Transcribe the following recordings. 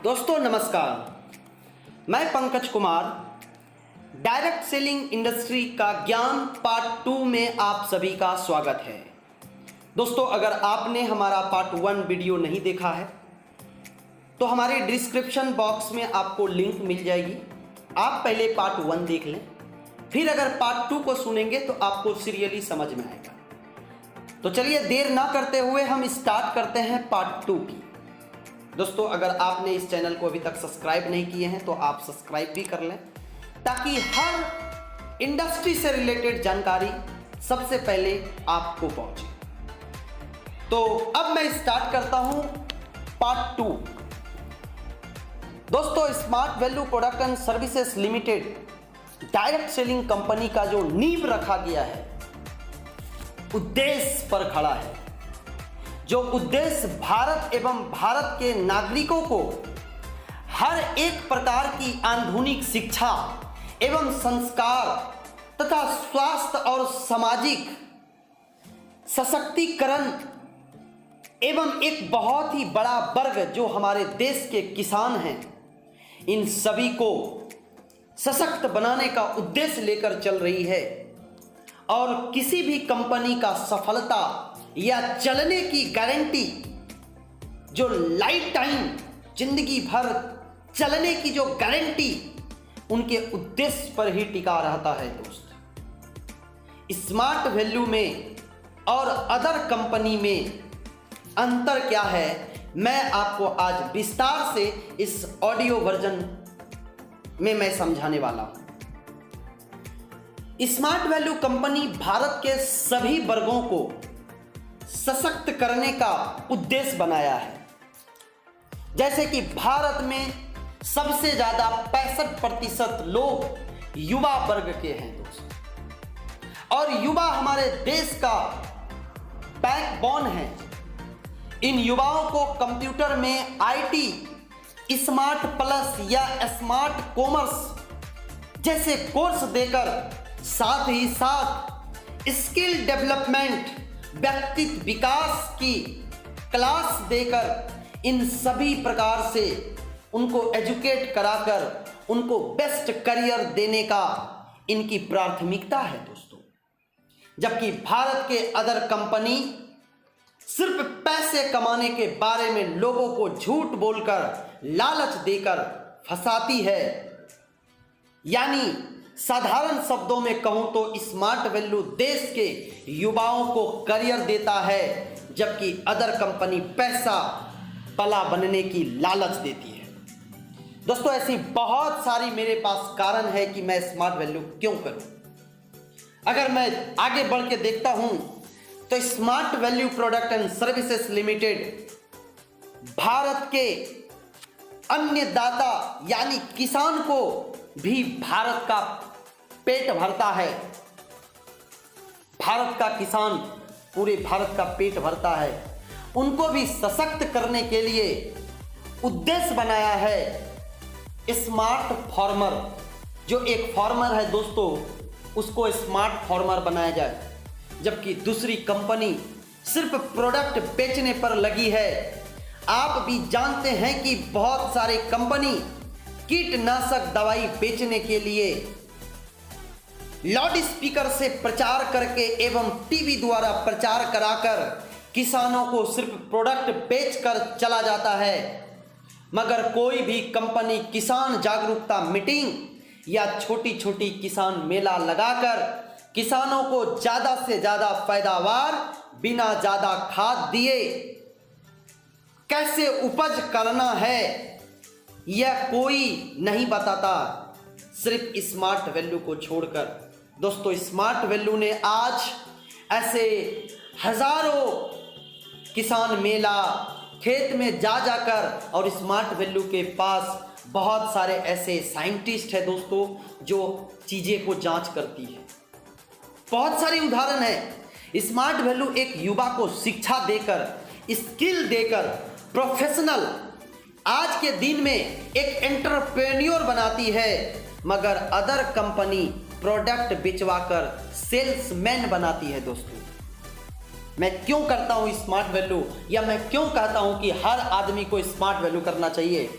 दोस्तों नमस्कार, मैं Pankaj Kumar direct selling industry का ज्ञान पार्ट 2 में आप सभी का स्वागत है। दोस्तों अगर आपने हमारा पार्ट 1 वीडियो नहीं देखा है तो हमारे डिस्क्रिप्शन बॉक्स में आपको लिंक मिल जाएगी। आप पहले पार्ट 1 देख लें, फिर अगर पार्ट 2 को सुनेंगे तो आपको सीरियली समझ में आएगा। तो चलिए देर ना करते हुए हम स्टार्ट करते हैं पार्ट 2 की। दोस्तों अगर आपने इस चैनल को अभी तक सब्सक्राइब नहीं किए हैं तो आप सब्सक्राइब भी कर लें, ताकि हर इंडस्ट्री से रिलेटेड जानकारी सबसे पहले आपको पहुंचे। तो अब मैं स्टार्ट करता हूं पार्ट 2। दोस्तों smart value product and services limited direct selling company का जो नींव रखा गया है, उद्देश्य पर खड़ा है। जो उद्देश्य भारत एवं भारत के नागरिकों को हर एक प्रकार की आधुनिक शिक्षा एवं संस्कार तथा स्वास्थ्य और सामाजिक सशक्तिकरण एवं एक बहुत ही बड़ा वर्ग जो हमारे देश के किसान हैं, इन सभी को सशक्त बनाने का उद्देश्य लेकर चल रही है। और किसी भी कंपनी का सफलता या चलने की गारंटी, जो लाइफ टाइम जिंदगी भर चलने की जो गारंटी उनके उद्देश्य पर ही टिका रहता है। दोस्त स्मार्ट वैल्यू में और अदर कंपनी में अंतर क्या है, मैं आपको आज विस्तार से इस ऑडियो वर्जन में मैं समझाने वाला हूं। स्मार्ट वैल्यू कंपनी भारत के सभी वर्गों को सशक्त करने का उद्देश्य बनाया है। जैसे कि भारत में सबसे ज्यादा 65% लोग युवा वर्ग के हैं दोस्तों, और युवा हमारे देश का बैकबोन है। इन युवाओं को कंप्यूटर में आईटी, स्मार्ट प्लस या स्मार्ट कॉमर्स जैसे कोर्स देकर, साथ ही साथ स्किल डेवलपमेंट, व्यक्तित्व विकास की क्लास देकर, इन सभी प्रकार से उनको एजुकेट कराकर उनको बेस्ट करियर देने का इनकी प्राथमिकता है दोस्तों। जबकि भारत के अदर कंपनी सिर्फ पैसे कमाने के बारे में लोगों को झूठ बोलकर, लालच देकर फंसाती है। यानी साधारण शब्दों में कहूं तो स्मार्ट वैल्यू देश के युवाओं को करियर देता है, जबकि अदर कंपनी पैसा पला बनने की लालच देती है। दोस्तों ऐसी बहुत सारी मेरे पास कारण है कि मैं स्मार्ट वैल्यू क्यों करूं। अगर मैं आगे बढ़ के देखता हूं तो smart value product and services limited Bharat के अन्नदाता यानी किसान को भी भारत का पेट भरता है। भारत का किसान पूरे भारत का पेट भरता है। उनको भी सशक्त करने के लिए उद्देश्य बनाया है स्मार्ट फार्मर। जो एक फार्मर है दोस्तों, उसको स्मार्ट फार्मर बनाया जाए। जबकि दूसरी कंपनी सिर्फ प्रोडक्ट बेचने पर लगी है। आप भी जानते हैं कि बहुत सारे कंपनी कीटनाशक दवाई बेचने के लिए लाउड स्पीकर से प्रचार करके एवं टीवी द्वारा प्रचार कराकर किसानों को सिर्फ प्रोडक्ट बेचकर चला जाता है। मगर कोई भी कंपनी किसान जागरूकता मीटिंग या छोटी छोटी किसान मेला लगाकर किसानों को ज्यादा से ज्यादा पैदावार बिना ज्यादा खाद दिए कैसे उपज करना है, यह कोई नहीं बताता, सिर्फ स्मार्ट वैल्यू को छोड़कर। दोस्तों स्मार्ट वैल्यू ने आज ऐसे हजारों किसान मेला खेत में जा जाकर, और स्मार्ट वैल्यू के पास बहुत सारे ऐसे साइंटिस्ट हैं दोस्तों जो चीजें को जांच करती है। बहुत सारे उदाहरण है। स्मार्ट वैल्यू एक युवा को शिक्षा देकर, स्किल देकर, प्रोफेशनल आज के दिन में एक एंटरप्रेन्योर बनाती है। मगर अदर कंपनी प्रोडक्ट बिचवाकर सेल्समैन बनाती है। दोस्तों मैं क्यों करता हूं स्मार्ट वैल्यू, या मैं क्यों कहता हूं कि हर आदमी को स्मार्ट वैल्यू करना चाहिए।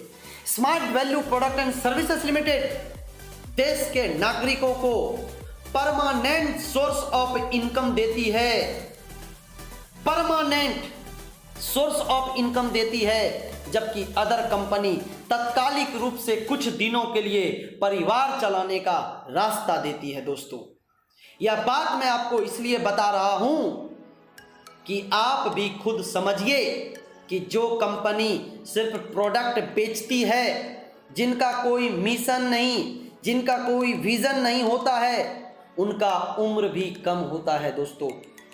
Smart value product and services limited देश के नागरिकों को परमानेंट सोर्स ऑफ इनकम देती है, परमानेंट सोर्स ऑफ इनकम देती है, जबकि अदर कंपनी तत्कालिक रूप से कुछ दिनों के लिए परिवार चलाने का रास्ता देती है। दोस्तों, यह बात मैं आपको इसलिए बता रहा हूं कि आप भी खुद समझिए कि जो कंपनी सिर्फ प्रोडक्ट बेचती है, जिनका कोई मिशन नहीं, जिनका कोई विजन नहीं होता है, उनका उम्र भी कम होता है दोस्तों,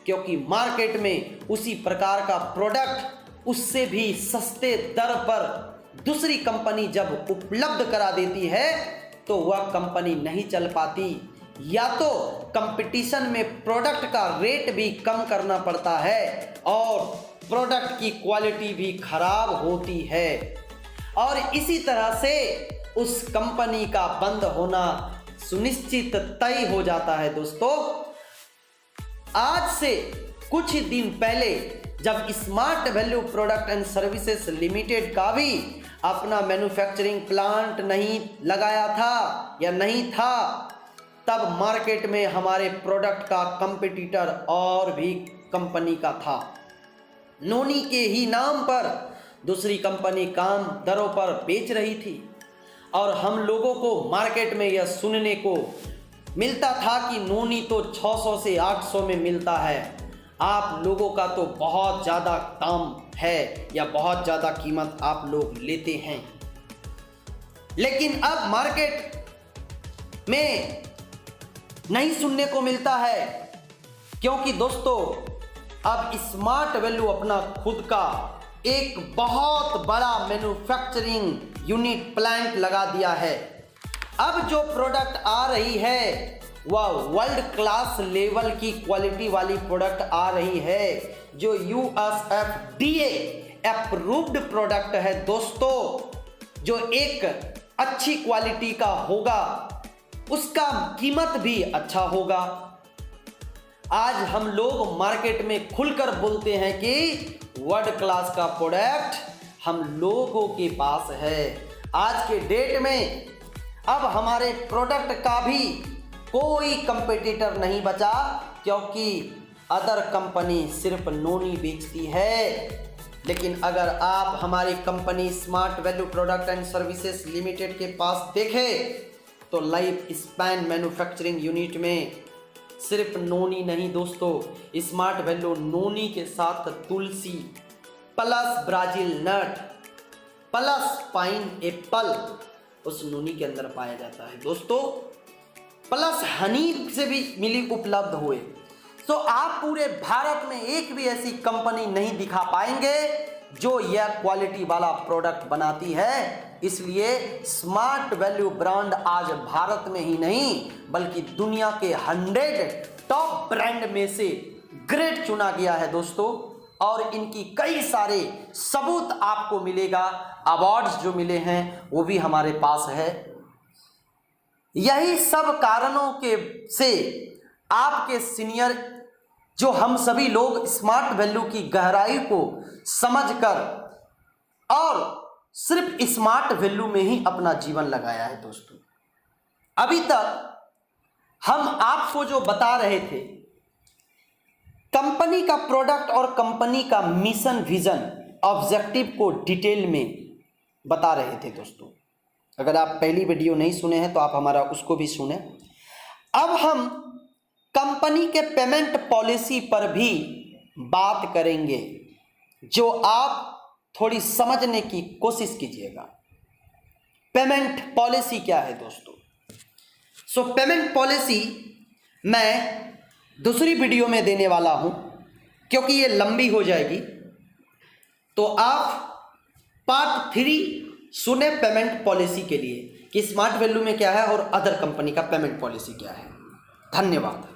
क्योंकि मार्केट में उसी प्रकार का प्रोडक्ट उससे भी सस्ते दर पर दूसरी कंपनी जब उपलब्ध करा देती है तो वह कंपनी नहीं चल पाती, या तो कंपटीशन में प्रोडक्ट का रेट भी कम करना पड़ता है और प्रोडक्ट की क्वालिटी भी खराब होती है, और इसी तरह से उस कंपनी का बंद होना सुनिश्चित तय हो जाता है। दोस्तों, आज से कुछ दिन पहले जब smart value product and services limited का भी अपना मैन्युफैक्चरिंग प्लांट नहीं लगाया था या नहीं था, तब मार्केट में हमारे प्रोडक्ट का कंपटीटर और भी कंपनी का था। नोनी के ही नाम पर दूसरी कंपनी कम दरों पर बेच रही थी और हम लोगों को मार्केट में यह सुनने को मिलता था कि नोनी तो 600 से 800 में मिलता है, आप लोगों का तो बहुत ज़्यादा दाम है या बहुत ज़्यादा कीमत आप लोग लेते हैं। लेकिन अब मार्केट में नहीं सुनने को मिलता है, क्योंकि दोस्तों अब स्मार्ट वैल्यू अपना खुद का एक बहुत बड़ा मैन्युफैक्चरिंग यूनिट प्लांट लगा दिया है। अब जो प्रोडक्ट आ रही है वह वर्ल्ड क्लास लेवल की क्वालिटी वाली प्रोडक्ट आ रही है, जो USFDA अप्रूव्ड प्रोडक्ट है दोस्तों, जो एक अच्छी क्वालिटी का होगा, उसका कीमत भी अच्छा होगा। आज हम लोग मार्केट में खुलकर बोलते हैं कि वर्ल्ड क्लास का प्रोडक्ट हम लोगों के पास है। आज के डेट में अब हमारे प्रोडक्ट का भी कोई कंपटीटर नहीं बचा, क्योंकि अदर कंपनी सिर्फ नोनी बेचती है। लेकिन अगर आप हमारी company smart value product and services limited के पास देखें तो लाइफ स्पैन मैन्युफैक्चरिंग यूनिट में सिर्फ नोनी नहीं दोस्तों, स्मार्ट वैल्यू नोनी के साथ तुलसी plus Brazil nut plus pineapple उस नोनी के अंदर पाया जाता है दोस्तों, प्लस हनी से भी मिली उपलब्ध हुए। तो आप पूरे भारत में एक भी ऐसी कंपनी नहीं दिखा पाएंगे जो यह क्वालिटी वाला प्रोडक्ट बनाती है। इसलिए स्मार्ट वैल्यू ब्रांड आज भारत में ही नहीं बल्कि दुनिया के 100 टॉप ब्रांड में से ग्रेड चुना गया है दोस्तों, और इनकी कई सारे सबूत आपको मिलेगा। अवार्ड्स जो मिले हैं वो भी हमारे पास है। यही सब कारणों के से आपके सीनियर जो हम सभी लोग स्मार्ट वैल्यू की गहराई को समझकर और सिर्फ स्मार्ट वैल्यू में ही अपना जीवन लगाया है दोस्तों। अभी तक हम आपको जो बता रहे थे कंपनी का प्रोडक्ट और कंपनी का मिशन विजन ऑब्जेक्टिव को डिटेल में बता रहे थे दोस्तों। अगर आप पहली वीडियो नहीं सुने हैं तो आप हमारा उसको भी सुने। अब हम कंपनी के पेमेंट पॉलिसी पर भी बात करेंगे, जो आप थोड़ी समझने की कोशिश कीजिएगा। पेमेंट पॉलिसी क्या है दोस्तों? सो पेमेंट पॉलिसी मैं दूसरी वीडियो में देने वाला हूं, क्योंकि ये लंबी हो जाएगी। तो आप पार्ट 3 सुने पेमेंट पॉलिसी के लिए कि स्मार्ट वैल्यू में क्या है और अदर कंपनी का पेमेंट पॉलिसी क्या है। धन्यवाद।